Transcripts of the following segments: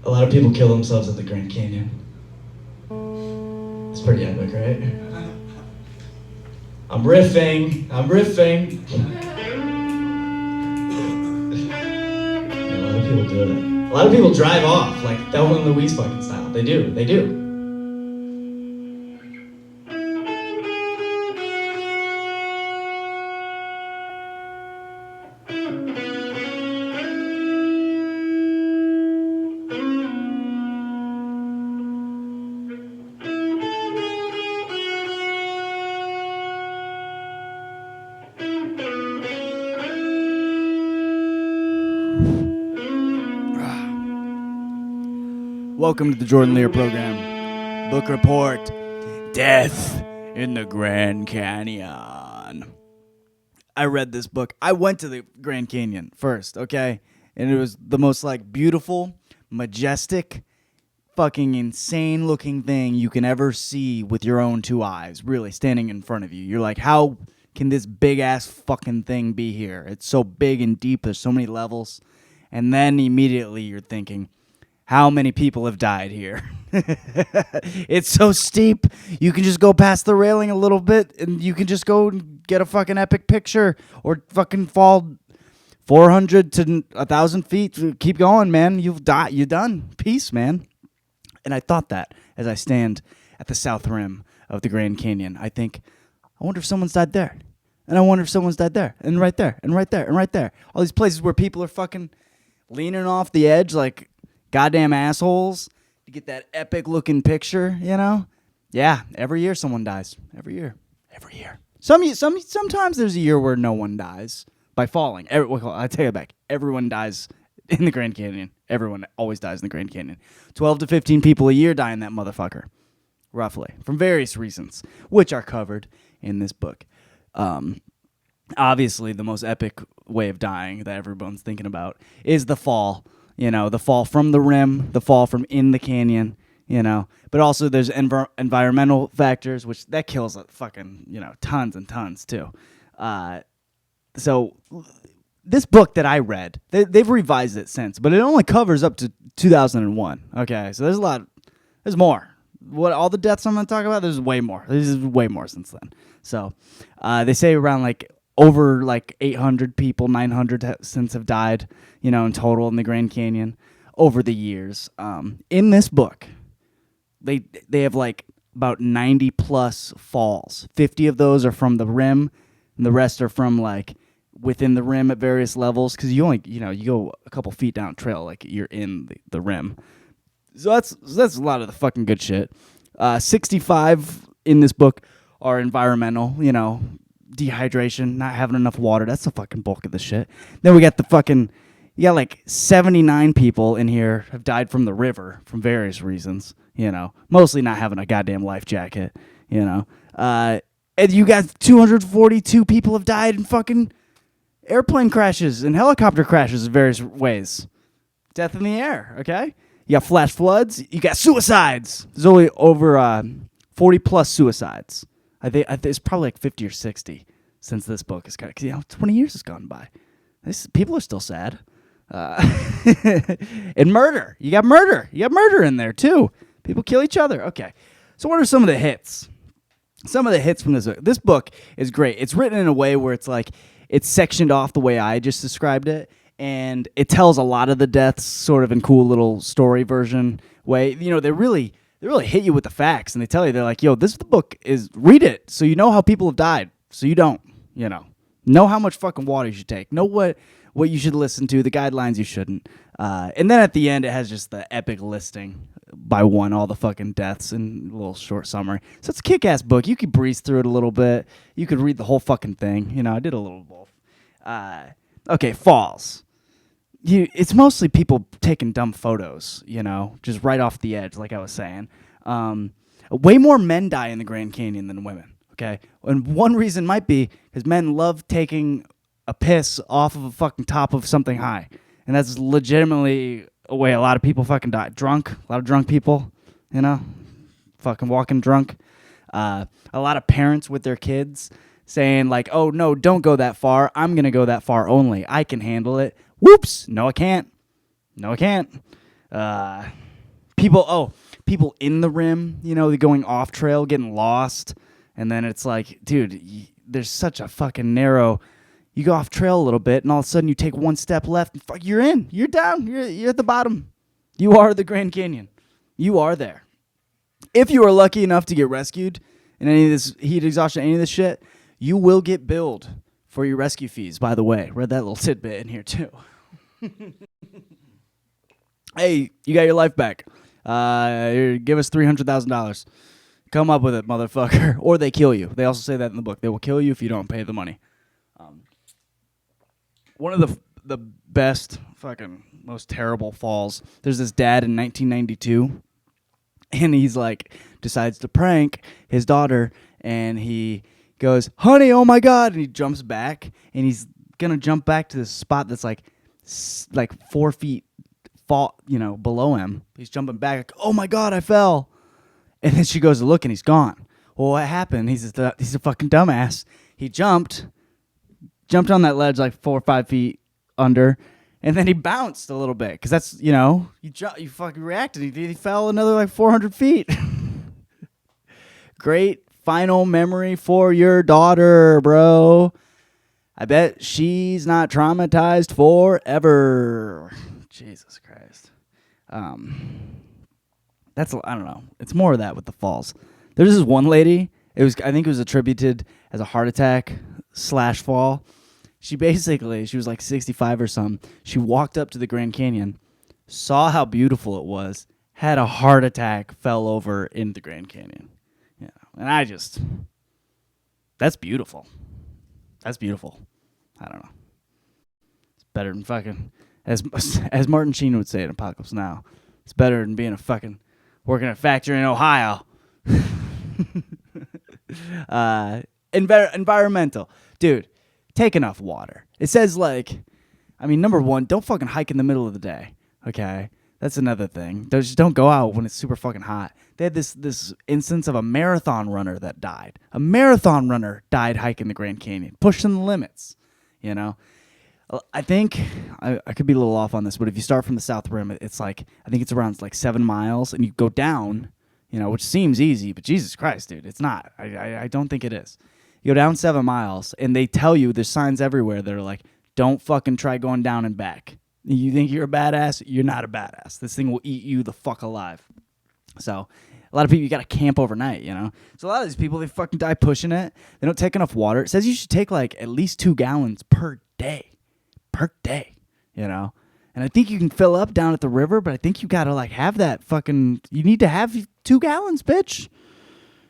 A lot of people kill themselves at the Grand Canyon. It's pretty epic, right? I'm riffing. Yeah, a lot of people do it. A lot of people drive off, like Thelma and Louise fucking style. They do. Welcome to the Jordan Leer program. Book report. Death in the Grand Canyon. I read this book. I went to the Grand Canyon first, okay? And it was the most beautiful, majestic, fucking insane looking thing you can ever see with your own two eyes, really standing in front of you. You're like, how can this big ass fucking thing be here? It's so big and deep. There's so many levels. And then immediately you're thinking, how many people have died here? It's so steep. You can just go past the railing a little bit and you can just go and get a fucking epic picture or fucking fall 400 to 1,000 feet. Keep going, man. You've died. You're done. Peace, man. And I thought that as I stand at the south rim of the Grand Canyon. I think, I wonder if someone's died there. And I wonder if someone's died there. And right there. And right there. And right there. All these places where people are fucking leaning off the edge like goddamn assholes to get that epic looking picture, you know? Yeah, every year someone dies. Every year. Sometimes there's a year where no one dies by falling. I take it back. Everyone dies in the Grand Canyon. Everyone always dies in the Grand Canyon. 12 to 15 people a year die in that motherfucker, roughly, from various reasons, which are covered in this book. Obviously, the most epic way of dying that everyone's thinking about is the fall. You know, the fall from the rim, the fall from in the canyon, you know. But also there's environmental factors, which that kills fucking, tons and tons too. So this book that I read, they've revised it since, but it only covers up to 2001. Okay, so there's more. What all the deaths I'm going to talk about, there's way more. There's way more since then. So they say around over 800 people, 900 since have died, in total in the Grand Canyon over the years. In this book, they have about 90 plus falls. 50 of those are from the rim, and the rest are from within the rim at various levels. Because you only, you go a couple feet down trail, you're in the rim. So that's a lot of the fucking good shit. 65 in this book are environmental, dehydration, not having enough water. That's the fucking bulk of the shit. Then we got 79 people in here have died from the river from various reasons, mostly not having a goddamn life jacket, and you got 242 people have died in fucking airplane crashes and helicopter crashes in various ways. Death in the air, okay? You got flash floods, you got suicides. There's only over 40 plus suicides. I think it's probably 50 or 60 since this book is because 20 years has gone by. People are still sad. And murder. You got murder in there too. People kill each other. Okay. So what are some of the hits? Some of the hits from this book. This book is great. It's written in a way where it's sectioned off the way I just described it, and it tells a lot of the deaths sort of in cool little story version way. They really hit you with the facts, and they tell you, they're like, yo, the book is, read it so you know how people have died, so you don't, know how much fucking water you should take, know what you should listen to, the guidelines you shouldn't. And then at the end, it has just the epic listing by one, all the fucking deaths and a little short summary. So it's a kick-ass book. You could breeze through it a little bit. You could read the whole fucking thing. I did a little of both. Okay, falls. It's mostly people taking dumb photos, just right off the edge, like I was saying. Way more men die in the Grand Canyon than women, okay? And one reason might be because men love taking a piss off of a fucking top of something high. And that's legitimately a way a lot of people fucking die. Drunk, a lot of drunk people, fucking walking drunk. A lot of parents with their kids saying oh, no, don't go that far. I'm going to go that far only. I can handle it. Whoops. No, I can't. People in the rim, they're going off trail, getting lost, and then it's like, dude, there's such a fucking narrow. You go off trail a little bit, and all of a sudden you take one step left, and you're in, you're down, you're at the bottom. You are the Grand Canyon. You are there. If you are lucky enough to get rescued in any of this heat exhaustion, any of this shit, you will get billed for your rescue fees. By the way, read that little tidbit in here too. Hey, you got your life back. Give us $300,000. Come up with it, motherfucker. Or they kill you. They also say that in the book. They will kill you if you don't pay the money. One of the best, fucking most terrible falls. There's this dad in 1992, and he's like decides to prank his daughter, and he goes, "Honey, oh my God!" and he jumps back, and he's gonna jump back to this spot that's like 4 feet below him. He's jumping back, like, "Oh my God, I fell!" And then she goes to look, and he's gone. Well, what happened? He's a fucking dumbass. He jumped on that ledge like 4 or 5 feet under, and then he bounced a little bit because that's you fucking reacted. He fell another like 400 feet. Great final memory for your daughter, bro. I bet she's not traumatized forever. Jesus Christ. I don't know. It's more of that with the falls. There's this one lady. I think it was attributed as a heart attack / fall. She was like 65 or something. She walked up to the Grand Canyon, saw how beautiful it was, had a heart attack, fell over in the Grand Canyon. Yeah, and that's beautiful. That's beautiful. I don't know. It's better than fucking, as Martin Sheen would say in Apocalypse Now, it's better than being working at a factory in Ohio. Environmental. Dude, take enough water. It says number one, don't fucking hike in the middle of the day. Okay? That's another thing. Just don't go out when it's super fucking hot. They had this instance of a marathon runner that died. A marathon runner died hiking the Grand Canyon, pushing the limits, I think, I could be a little off on this, but if you start from the South Rim, it's I think it's around 7 miles, and you go down, which seems easy, but Jesus Christ, dude, it's not. I don't think it is. You go down 7 miles, and they tell you, there's signs everywhere that are like, don't fucking try going down and back. You think you're a badass? You're not a badass. This thing will eat you the fuck alive. So a lot of people, you got to camp overnight, So a lot of these people, they fucking die pushing it. They don't take enough water. It says you should take at least 2 gallons per day. And I think you can fill up down at the river, but I think you got to have that fucking, you need to have 2 gallons, bitch.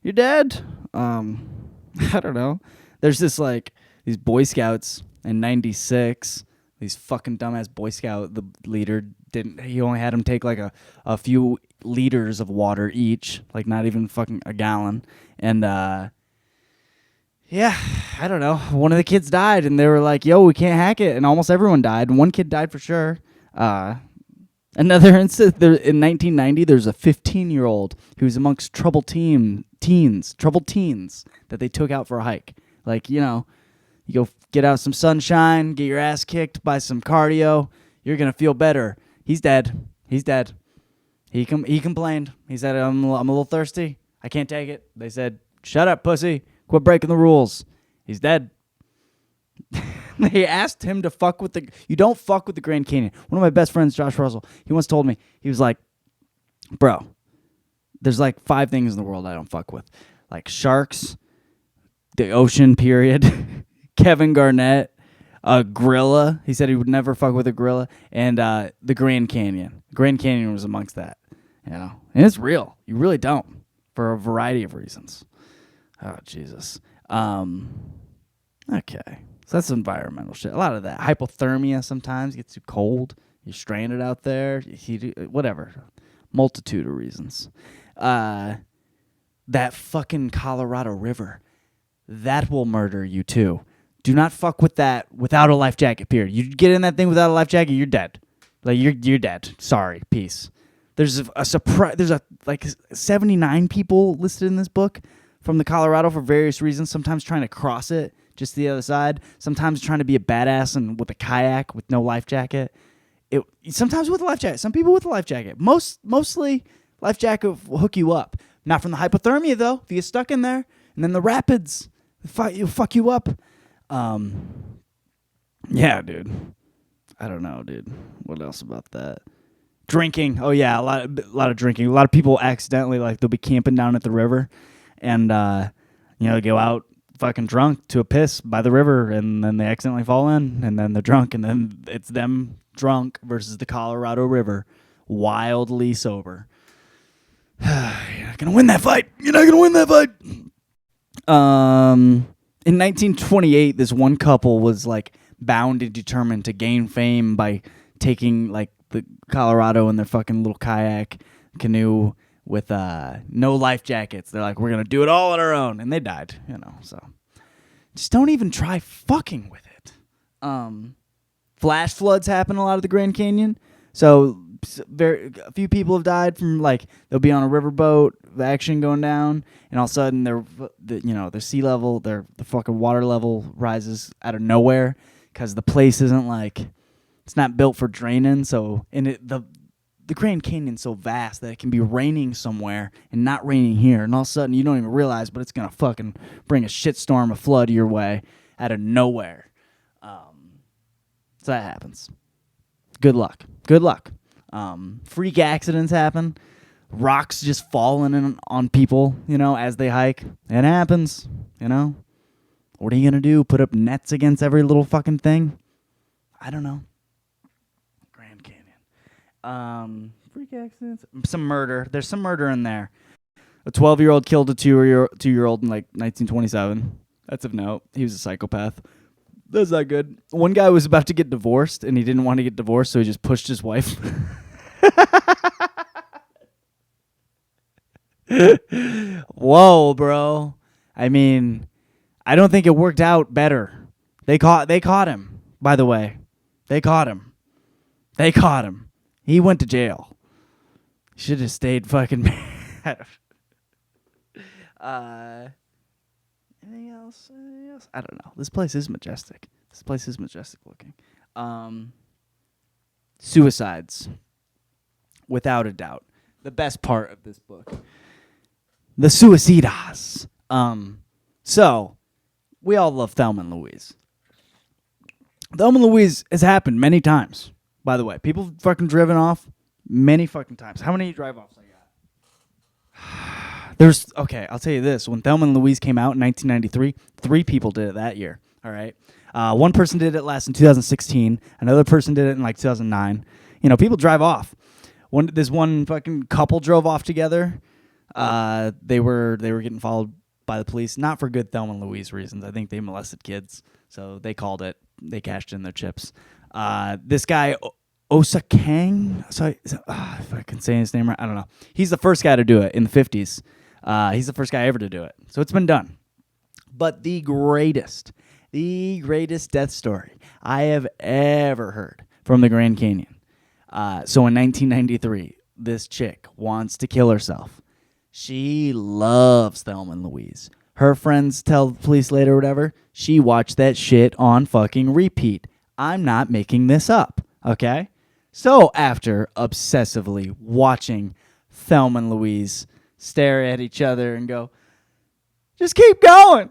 You're dead. I don't know. There's these Boy Scouts in 96. These fucking dumbass Boy Scout, the leader he only had them take a few liters of water each, not even fucking a gallon. And yeah, I don't know. One of the kids died, and they were like, "Yo, we can't hack it," and almost everyone died. And one kid died for sure. Another instance, in 1990, there's a 15-year-old who was amongst troubled teens that they took out for a hike. You go get out some sunshine, get your ass kicked by some cardio, you're gonna feel better. He's dead. He complained. He said, I'm a little thirsty. I can't take it. They said, "Shut up, pussy. Quit breaking the rules." He's dead. They asked him to you don't fuck with the Grand Canyon. One of my best friends, Josh Russell, he once told me, he was like, "Bro, there's 5 things in the world I don't fuck with. Sharks, the ocean, period, Kevin Garnett, a gorilla." He said he would never fuck with a gorilla, and the Grand Canyon. Grand Canyon was amongst that. And it's real. You really don't, for a variety of reasons. Oh, Jesus. Okay. So that's environmental shit. A lot of that. Hypothermia sometimes gets too cold. You're stranded out there. Whatever. Multitude of reasons. That fucking Colorado River, that will murder you too. Do not fuck with that without a life jacket, period. You get in that thing without a life jacket, you're dead. You're dead. Sorry. Peace. There's a surprise. There's 79 people listed in this book from the Colorado for various reasons. Sometimes trying to cross it just to the other side. Sometimes trying to be a badass and with a kayak with no life jacket. sometimes with a life jacket. Some people with a life jacket. Mostly life jacket will hook you up. Not from the hypothermia though. If you get stuck in there, and then the rapids, it'll fuck you up. Yeah, dude. I don't know, dude. What else about that? Drinking. Oh yeah, a lot of drinking. A lot of people accidentally they'll be camping down at the river, and go out fucking drunk to a piss by the river, and then they accidentally fall in, and then they're drunk, and then it's them drunk versus the Colorado River, wildly sober. You're not gonna win that fight. You're not gonna win that fight. In 1928, this one couple was bound and determined to gain fame by taking the Colorado in their fucking little kayak canoe with no life jackets. They're like, we're gonna do it all on our own, and they died. So just don't even try fucking with it. Flash floods happen a lot of the Grand Canyon, so a few people have died from they'll be on a riverboat, the action going down, and all of a sudden their sea level, the fucking water level rises out of nowhere because the place isn't it's not built for draining. So the Grand Canyon's so vast that it can be raining somewhere and not raining here, and all of a sudden you don't even realize, but it's gonna fucking bring a shitstorm of flood your way out of nowhere. So that happens. Good luck. Freak accidents happen. Rocks just falling on people, as they hike. It happens, What are you gonna do? Put up nets against every little fucking thing? I don't know. Grand Canyon. Freak accidents. Some murder. There's some murder in there. A 12-year-old killed a 2-year-old in 1927. That's of note. He was a psychopath. That's not good. One guy was about to get divorced, and he didn't want to get divorced, so he just pushed his wife. Whoa, bro. I mean, I don't think it worked out better. They caught him, by the way. They caught him. He went to jail. Should have stayed fucking mad. Anything else? I don't know. This place is majestic. Looking. Suicides. Without a doubt. The best part of this book. The suicidas. So, we all love Thelma and Louise. Thelma and Louise has happened many times, by the way. People fucking driven off many fucking times. How many drive-offs I got? I'll tell you this. When Thelma and Louise came out in 1993, 3 people did it that year, all right? One person did it last in 2016. Another person did it in 2009. People drive off. This one fucking couple drove off together. They were getting followed by the police, not for good Thelma and Louise reasons. I think they molested kids, so they called it. They cashed in their chips. This guy, Osa Kang, sorry, if I can say his name right, I don't know. He's the first guy to do it in the 50s. He's the first guy ever to do it. So it's been done. But the greatest death story I have ever heard from the Grand Canyon. So in 1993, this chick wants to kill herself. She loves Thelma and Louise. Her friends tell the police later or whatever, she watched that shit on fucking repeat. I'm not making this up, okay? So after obsessively watching Thelma and Louise stare at each other and go, just keep going.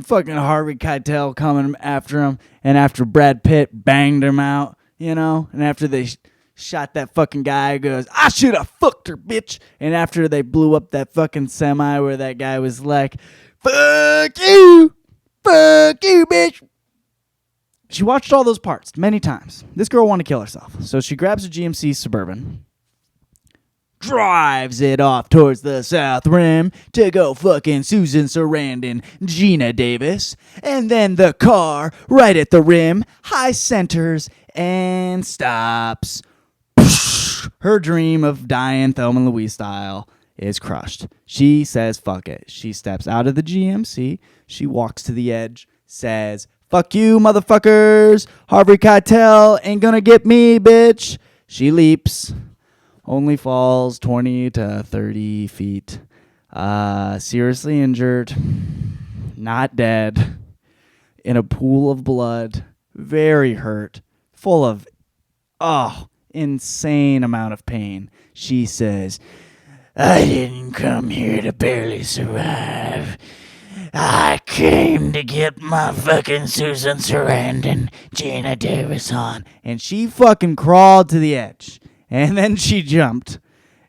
Fucking Harvey Keitel coming after him. And after Brad Pitt banged him out, and after they shot that fucking guy, goes, I should have fucked her, bitch. And after they blew up that fucking semi where that guy was like, fuck you, bitch. She watched all those parts many times. This girl wanted to kill herself. So she grabs a GMC Suburban, drives it off towards the South Rim to go fucking Susan Sarandon, Gina Davis, and then the car right at the rim high centers and stops. Her dream of dying Thelma and Louise style is crushed. She says fuck it. She steps out of the GMC. She walks to the edge, says, fuck you, motherfuckers. Harvey Keitel ain't gonna get me, bitch. She leaps. Only falls 20 to 30 feet. Seriously injured. Not dead. In a pool of blood. Very hurt. Full of insane amount of pain. She says, I didn't come here to barely survive. I came to get my fucking Susan Sarandon, Gina Davis on. And she fucking crawled to the edge. And then she jumped.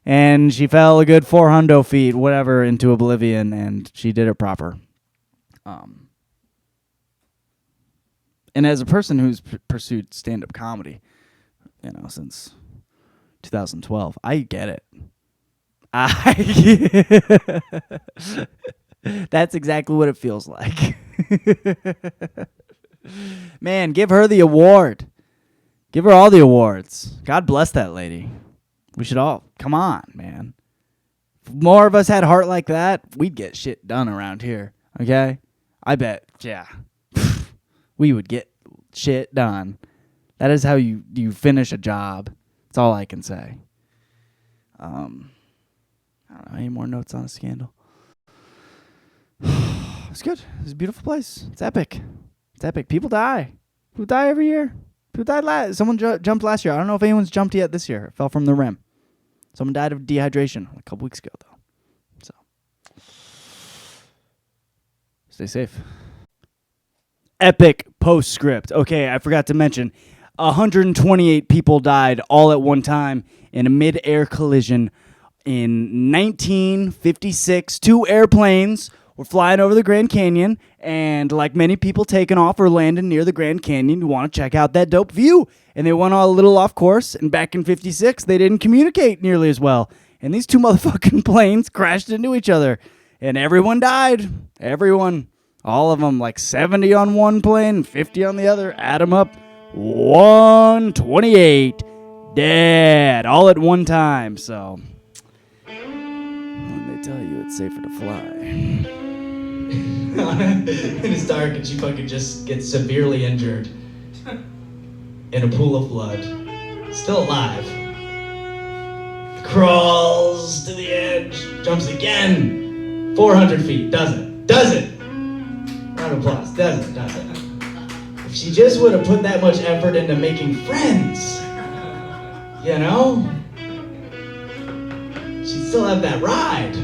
And she fell a good 400 feet, whatever, into oblivion. And she did it proper. And as a person who's pursued stand-up comedy, since 2012, I get it. That's exactly what it feels like. Man, give her the award. Give her all the awards. God bless that lady. We should all, come on, man. If more of us had heart like that, we'd get shit done around here, okay? I bet, yeah. We would get shit done. That is how you finish a job. That's all I can say. I don't know. Any more notes on a scandal? It's good. It's a beautiful place. It's epic. It's epic. People die. People die every year. People died Someone jumped last year. I don't know if anyone's jumped yet this year. It fell from the rim. Someone died of dehydration a couple weeks ago, though. So, stay safe. Epic postscript. Okay, I forgot to mention, 128 people died all at one time in a mid-air collision in 1956. 2 airplanes were flying over the Grand Canyon, and like many people taking off or landing near the Grand Canyon, you want to check out that dope view. And they went a little off course, and back in 56, they didn't communicate nearly as well. And these 2 motherfucking planes crashed into each other, and everyone died. Everyone. All of them, like 70 on one plane and 50 on the other. Add them up. 128 dead all at one time. So, when they tell you it's safer to fly. And it's dark and she fucking just gets severely injured in a pool of blood. Still alive. Crawls to the edge. Jumps again. 400 feet. Does it. Round of applause. Does it. If she just would have put that much effort into making friends, she'd still have that ride.